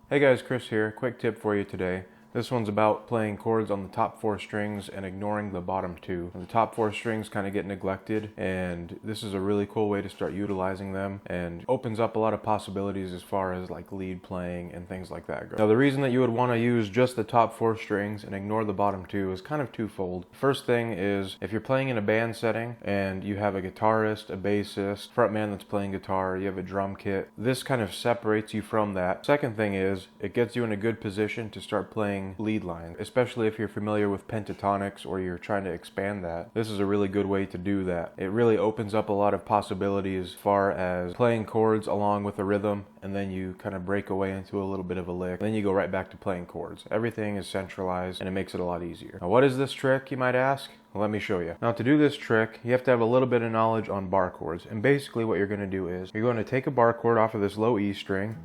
Hey guys, Chris here. Quick tip for you today. This one's about playing chords on the top 4 strings and ignoring the bottom 2. And the top 4 strings kind of get neglected, and this is a really cool way to start utilizing them and opens up a lot of possibilities as far as like lead playing and things like that go. Now the reason that you would want to use just the top 4 strings and ignore the bottom 2 is kind of twofold. First thing is if you're playing in a band setting and you have a guitarist, a bassist, frontman that's playing guitar, you have a drum kit, this kind of separates you from that. Second thing is it gets you in a good position to start playing lead lines, especially if you're familiar with pentatonics or you're trying to expand that. This is a really good way to do that. It really opens up a lot of possibilities as far as playing chords along with a rhythm, and then you kind of break away into a little bit of a lick, and then you go right back to playing chords. Everything is centralized and it makes it a lot easier. Now what is this trick, you might ask? Well, let me show you. Now to do this trick, you have to have a little bit of knowledge on bar chords, and basically what you're going to do is you're going to take a bar chord off of this low E string.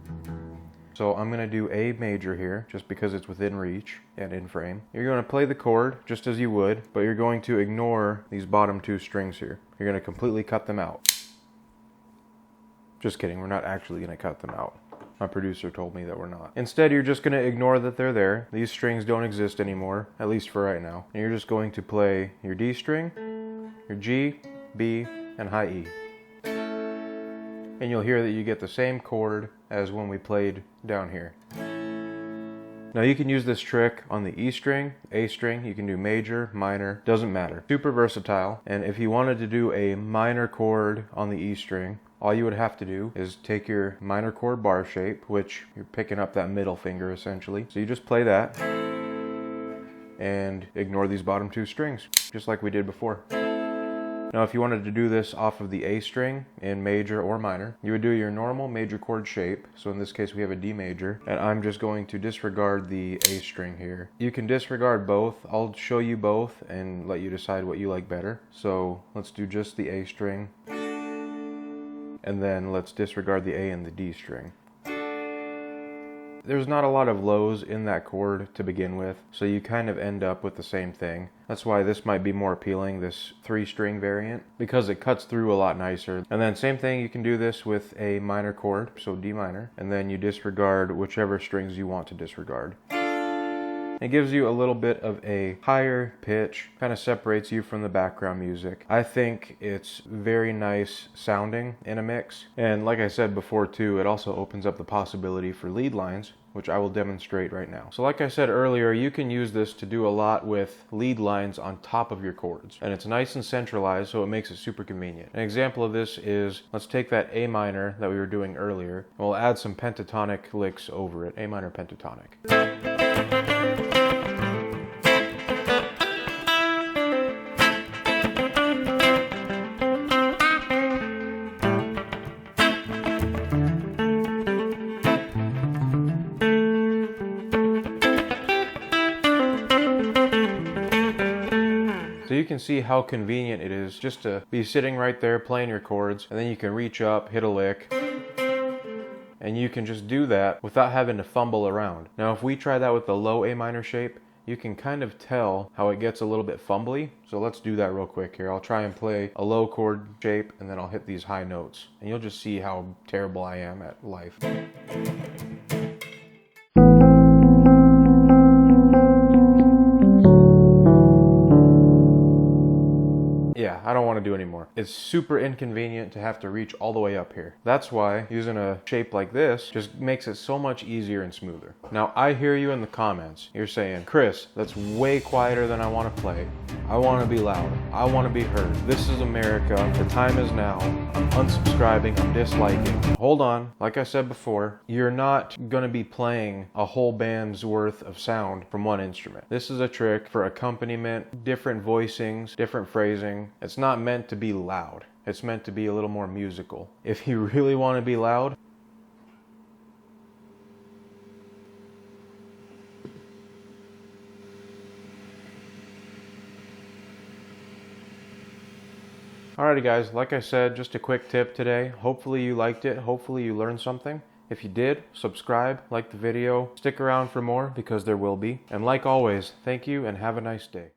So I'm going to do A major here, just because it's within reach and in frame. You're going to play the chord just as you would, but you're going to ignore these bottom 2 strings here. You're going to completely cut them out. Just kidding, we're not actually going to cut them out. My producer told me that we're not. Instead, you're just going to ignore that they're there. These strings don't exist anymore, at least for right now. And you're just going to play your D string, your G, B, and high E. And you'll hear that you get the same chord as when we played down here. Now you can use this trick on the E string, A string, you can do major, minor, doesn't matter. Super versatile, and if you wanted to do a minor chord on the E string, all you would have to do is take your minor chord bar shape, which you're picking up that middle finger essentially. So you just play that and ignore these bottom 2 strings, just like we did before. Now if you wanted to do this off of the A string in major or minor, you would do your normal major chord shape. So in this case we have a D major, and I'm just going to disregard the A string here. You can disregard both. I'll show you both and let you decide what you like better. So let's do just the A string, and then let's disregard the A and the D string. There's not a lot of lows in that chord to begin with, so you kind of end up with the same thing. That's why this might be more appealing, this 3-string variant, because it cuts through a lot nicer. And then same thing, you can do this with a minor chord, so D minor, and then you disregard whichever strings you want to disregard. It gives you a little bit of a higher pitch, kind of separates you from the background music. I think it's very nice sounding in a mix. And like I said before too, it also opens up the possibility for lead lines, which I will demonstrate right now. So like I said earlier, you can use this to do a lot with lead lines on top of your chords. And it's nice and centralized, so it makes it super convenient. An example of this is, let's take that A minor that we were doing earlier, and we'll add some pentatonic licks over it, A minor pentatonic. So you can see how convenient it is just to be sitting right there playing your chords, and then you can reach up, hit a lick, and you can just do that without having to fumble around. Now if we try that with the low A minor shape, you can kind of tell how it gets a little bit fumbly. So let's do that real quick here. I'll try and play a low chord shape, and then I'll hit these high notes, and you'll just see how terrible I am at life. Yeah, I don't want to do anymore. It's super inconvenient to have to reach all the way up here. That's why using a shape like this just makes it so much easier and smoother. Now, I hear you in the comments. You're saying, Chris, that's way quieter than I want to play. I want to be loud. I want to be heard. This is America. The time is now. I'm unsubscribing. I'm disliking. Hold on. Like I said before, you're not going to be playing a whole band's worth of sound from one instrument. This is a trick for accompaniment, different voicings, different phrasing. It's not meant to be loud. It's meant to be a little more musical. If you really want to be loud, alrighty guys, like I said, just a quick tip today. Hopefully you liked it. Hopefully you learned something. If you did, subscribe, like the video, stick around for more because there will be. And like always, thank you and have a nice day.